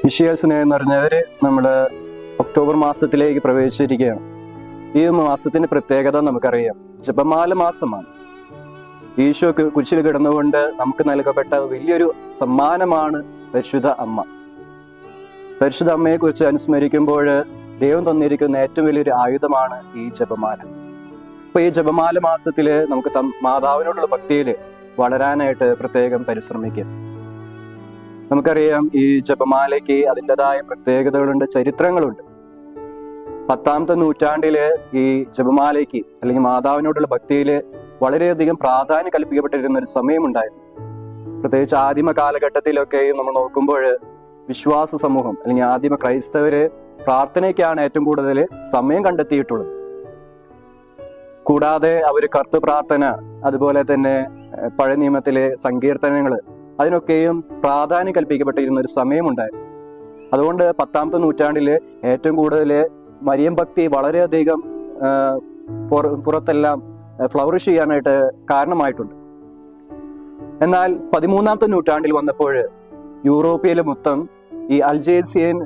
മിശിഹാസിനെ എന്ന് പറഞ്ഞവർ നമ്മൾ ഒക്ടോബർ മാസത്തിലേക്ക് പ്രവേശിച്ചിരിക്കുകയാണ്. ഈ മാസത്തിന്റെ പ്രത്യേകത നമുക്കറിയാം, ജപമാല മാസമാണ്. ഈശോ കുരിശിൽ കിടന്നുകൊണ്ട് നമുക്ക് നൽകപ്പെട്ട വലിയൊരു സമ്മാനമാണ് പരിശുദ്ധ അമ്മ. പരിശുദ്ധ അമ്മയെ കുറിച്ച് അനുസ്മരിക്കുമ്പോൾ ദൈവം തന്നിരിക്കുന്ന ഏറ്റവും വലിയൊരു ആയുധമാണ് ഈ ജപമാല. അപ്പൊ ഈ ജപമാല മാസത്തില് നമുക്ക് മാതാവിനോടുള്ള ഭക്തിയിൽ വളരാനായിട്ട് പ്രത്യേകം പരിശ്രമിക്കാം. നമുക്കറിയാം, ഈ ജപമാലയ്ക്ക് അതിൻ്റെതായ പ്രത്യേകതകളുണ്ട്, ചരിത്രങ്ങളുണ്ട്. 10ാമത്തെ നൂറ്റാണ്ടില് ഈ ജപമാലയ്ക്ക് അല്ലെങ്കിൽ മാതാവിനോടുള്ള ഭക്തിയില് വളരെയധികം പ്രാധാന്യം കൽപ്പിക്കപ്പെട്ടിരുന്ന ഒരു സമയമുണ്ടായിരുന്നു. പ്രത്യേകിച്ച് ആദിമ കാലഘട്ടത്തിലൊക്കെ നമ്മൾ നോക്കുമ്പോൾ വിശ്വാസ സമൂഹം അല്ലെങ്കിൽ ആദിമ ക്രൈസ്തവര് പ്രാർത്ഥനയ്ക്കാണ് ഏറ്റവും കൂടുതൽ സമയം കണ്ടെത്തിയിട്ടുള്ളത്. കൂടാതെ അവർ കർത്തൃ പ്രാർത്ഥന, അതുപോലെ തന്നെ പഴയ നിയമത്തിലെ സങ്കീർത്തനങ്ങള്, അതിനൊക്കെയും പ്രാധാന്യം കൽപ്പിക്കപ്പെട്ടിരുന്ന ഒരു സമയമുണ്ടായിരുന്നു. അതുകൊണ്ട് 10ാമത്തെ നൂറ്റാണ്ടില് ഏറ്റവും കൂടുതൽ മരിയം ഭക്തി വളരെയധികം പുറത്തെല്ലാം ഫ്ലവറിഷ് ചെയ്യാനായിട്ട് കാരണമായിട്ടുണ്ട്. എന്നാൽ 13ാമത്തെ നൂറ്റാണ്ടിൽ വന്നപ്പോൾ യൂറോപ്പിയയിലെ മൊത്തം ഈ അൽജേസിയൻ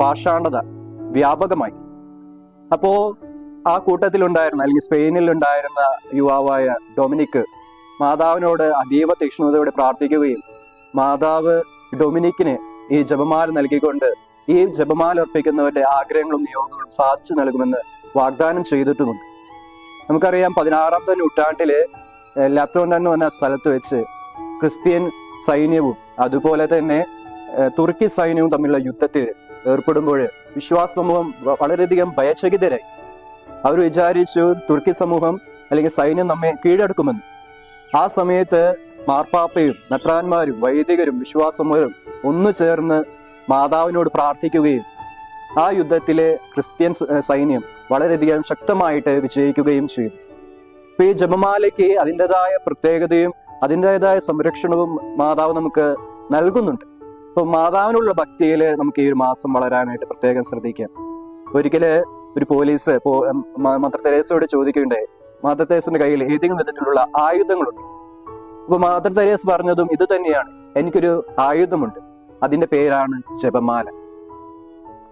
പാഷാണ്ഡത വ്യാപകമായി. അപ്പോ ആ കൂട്ടത്തിലുണ്ടായിരുന്ന അല്ലെങ്കിൽ സ്പെയിനിൽ ഉണ്ടായിരുന്ന യുവാവായ ഡൊമിനിക് മാതാവിനോട് അതീവ തീക്ഷ്ണതയോടെ പ്രാർത്ഥിക്കുകയും മാതാവ് ഡൊമിനിക്കിന് ഈ ജപമാല നൽകിക്കൊണ്ട് ഈ ജപമാല അർപ്പിക്കുന്നവരുടെ ആഗ്രഹങ്ങളും നിയോഗങ്ങളും സാധിച്ചു നൽകുമെന്ന് വാഗ്ദാനം ചെയ്തിട്ടുമുണ്ട്. നമുക്കറിയാം, 16ാമത്തെ നൂറ്റാണ്ടില് ലാപ്റ്റോണ്ടൻ എന്ന് പറഞ്ഞ സ്ഥലത്ത് വെച്ച് ക്രിസ്ത്യൻ സൈന്യവും അതുപോലെ തന്നെ തുർക്കി സൈന്യവും തമ്മിലുള്ള യുദ്ധത്തിൽ ഏർപ്പെടുമ്പോൾ വിശ്വാസ സമൂഹം വളരെയധികം ഭയചകിതരായി. അവർ വിചാരിച്ചു തുർക്കി സമൂഹം അല്ലെങ്കിൽ സൈന്യം നമ്മെ കീഴടക്കുമെന്ന്. ആ സമയത്ത് മാർപ്പാപ്പയും മെത്രാന്മാരും വൈദികരും വിശ്വാസമൂലം ഒന്നു ചേർന്ന് മാതാവിനോട് പ്രാർത്ഥിക്കുകയും ആ യുദ്ധത്തിലെ ക്രിസ്ത്യൻ സൈന്യം വളരെയധികം ശക്തമായിട്ട് വിജയിക്കുകയും ചെയ്തു. ഇപ്പൊ ഈ ജപമാലയ്ക്ക് അതിൻ്റെതായ പ്രത്യേകതയും അതിൻ്റെതായ സംരക്ഷണവും മാതാവ് നമുക്ക് നൽകുന്നുണ്ട്. അപ്പൊ മാതാവിനുള്ള ഭക്തിയിൽ നമുക്ക് ഈ ഒരു മാസം വളരാനായിട്ട് പ്രത്യേകം ശ്രദ്ധിക്കാം. ഒരിക്കല് ഒരു പോലീസ് മദർ തെരേസയോട് ചോദിക്കുകയുണ്ടായി, മദർ തെരേസയുടെ കയ്യിൽ ഏതെങ്കിലും വിധത്തിലുള്ള ആയുധങ്ങളുണ്ട്? അപ്പൊ മദർ തെരേസ പറഞ്ഞതും ഇത് തന്നെയാണ്, എനിക്കൊരു ആയുധമുണ്ട്, അതിന്റെ പേരാണ് ജപമാല.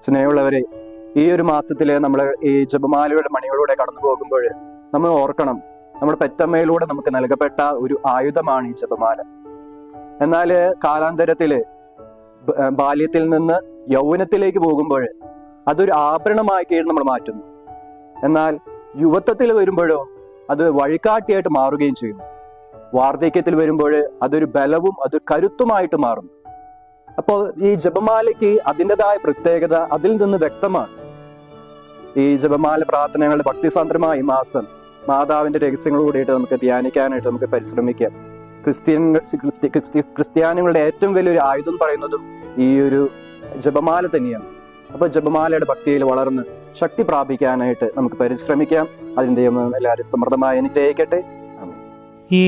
സ്നേഹമുള്ളവരെ, ഈ ഒരു മാസത്തില് നമ്മൾ ഈ ജപമാലയുടെ മണികളിലൂടെ കടന്നു പോകുമ്പോൾ നമ്മൾ ഓർക്കണം, നമ്മുടെ പെറ്റമ്മയിലൂടെ നമുക്ക് നൽകപ്പെട്ട ഒരു ആയുധമാണ് ഈ ജപമാല. എന്നാല് കാലാന്തരത്തില് ബാല്യത്തിൽ നിന്ന് യൗവനത്തിലേക്ക് പോകുമ്പോൾ അതൊരു ആഭരണമാക്കി നമ്മൾ മാറ്റുന്നു. എന്നാൽ യുവത്വത്തിൽ വരുമ്പോഴോ അത് വഴികാട്ടിയായിട്ട് മാറുകയും ചെയ്യുന്നു. വാർദ്ധക്യത്തിൽ വരുമ്പോൾ അതൊരു ബലവും അതൊരു കരുത്തുമായിട്ട് മാറുന്നു. അപ്പോൾ ഈ ജപമാലയ്ക്ക് അതിൻ്റെതായ പ്രത്യേകത അതിൽ നിന്ന് വ്യക്തമാണ്. ഈ ജപമാല പ്രാർത്ഥനകളുടെ ഭക്തിസാന്ദ്രമായ ഈ മാസം മാതാവിന്റെ രഹസ്യങ്ങളോടായിട്ട് നമുക്ക് ധ്യാനിക്കാനായിട്ട് നമുക്ക് പരിശ്രമിക്കാം. ക്രിസ്ത്യാനികളുടെ ഏറ്റവും വലിയൊരു ആയുധം പറയുന്നതും ഈ ഒരു ജപമാല തന്നെയാണ്. അപ്പൊ ജപമാലയുടെ ഭക്തിയിൽ വളർന്ന് ശക്തി പ്രാപിക്കാനായിട്ട് നമുക്ക് പരിശ്രമിക്കാം. അതിൻ്റെ എല്ലാവരും സമൃദ്ധമായി അനുഗ്രഹിക്കട്ടെ.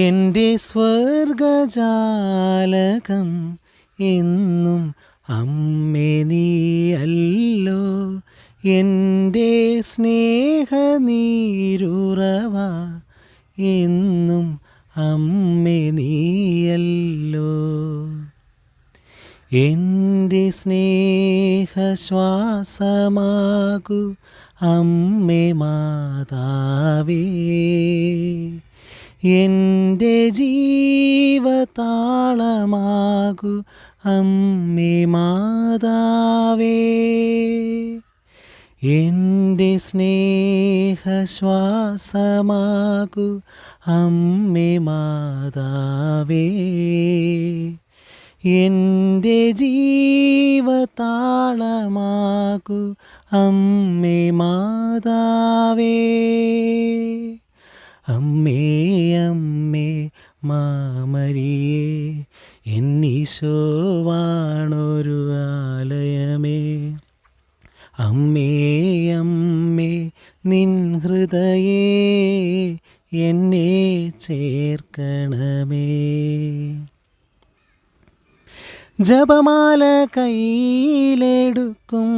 എൻ്റെ സ്വർഗജാലകം എന്നും അമ്മേ നീയല്ലോ, എൻ്റെ സ്നേഹനീരുറവ എന്നും അമ്മേ നീയല്ലോ, എൻ്റെ സ്നേഹശ്വാസമാകു അമ്മേ മാതാവേ, എൻ്റെ ജീവതാളമാകു അമ്മേ മാതാവേ, എൻ്റെ സ്നേഹശ്വാസമാകു അമ്മേ മാതാവേ, എൻ്റെ ജീവതാളമാകു അമ്മേ മാതാവേ. അമ്മേ അമ്മേ മാമരിയേ, എന്നീശോവാണൊരു ആലയമേ, അമ്മേ അമ്മേ നിൻ ഹൃദയേ എന്നെ ചേർക്കണമേ. ജപമാല കയ്യിലെടുക്കും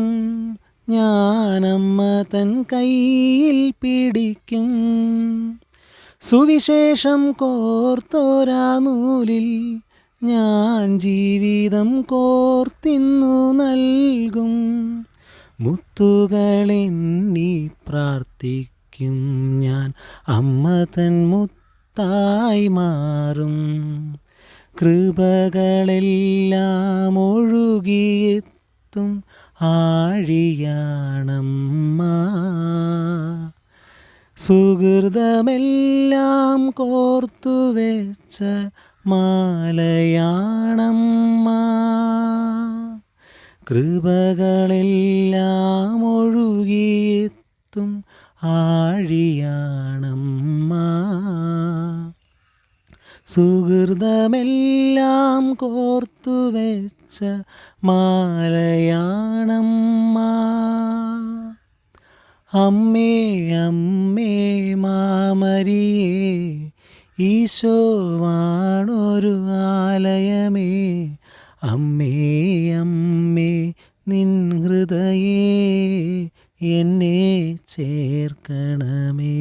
ഞാനമ്മ തൻ കയ്യിൽ പിടിക്കും. സുവിശേഷം കോർത്തോരാ നൂലിൽ ഞാൻ ജീവിതം കോർത്തിന്നു നൽകും. മുത്തുകളെണ്ണി പ്രാർത്ഥിക്കും ഞാൻ, അമ്മ തൻ മുത്തായി മാറും. കൃപകളെല്ലാം ഒഴുകിയെത്തും ആഴിയാണമ്മ. സുഹൃതമെല്ലാം കോർത്തുവെച്ച മാലയാണമ്മ. കൃപകളെല്ലാം ഒഴുകിയെത്തും ആഴിയാണമ്മ. സുഹൃതമെല്ലാം കോർത്തുവെച്ച മാലയാണമ്മ. അമ്മേ അമ്മേ മാമരിയേ ഈശോ വാണൊരു ആലയമേ. അമ്മേ അമ്മേ നിൻ ഹൃദയേ എന്നെ ചേർക്കണമേ.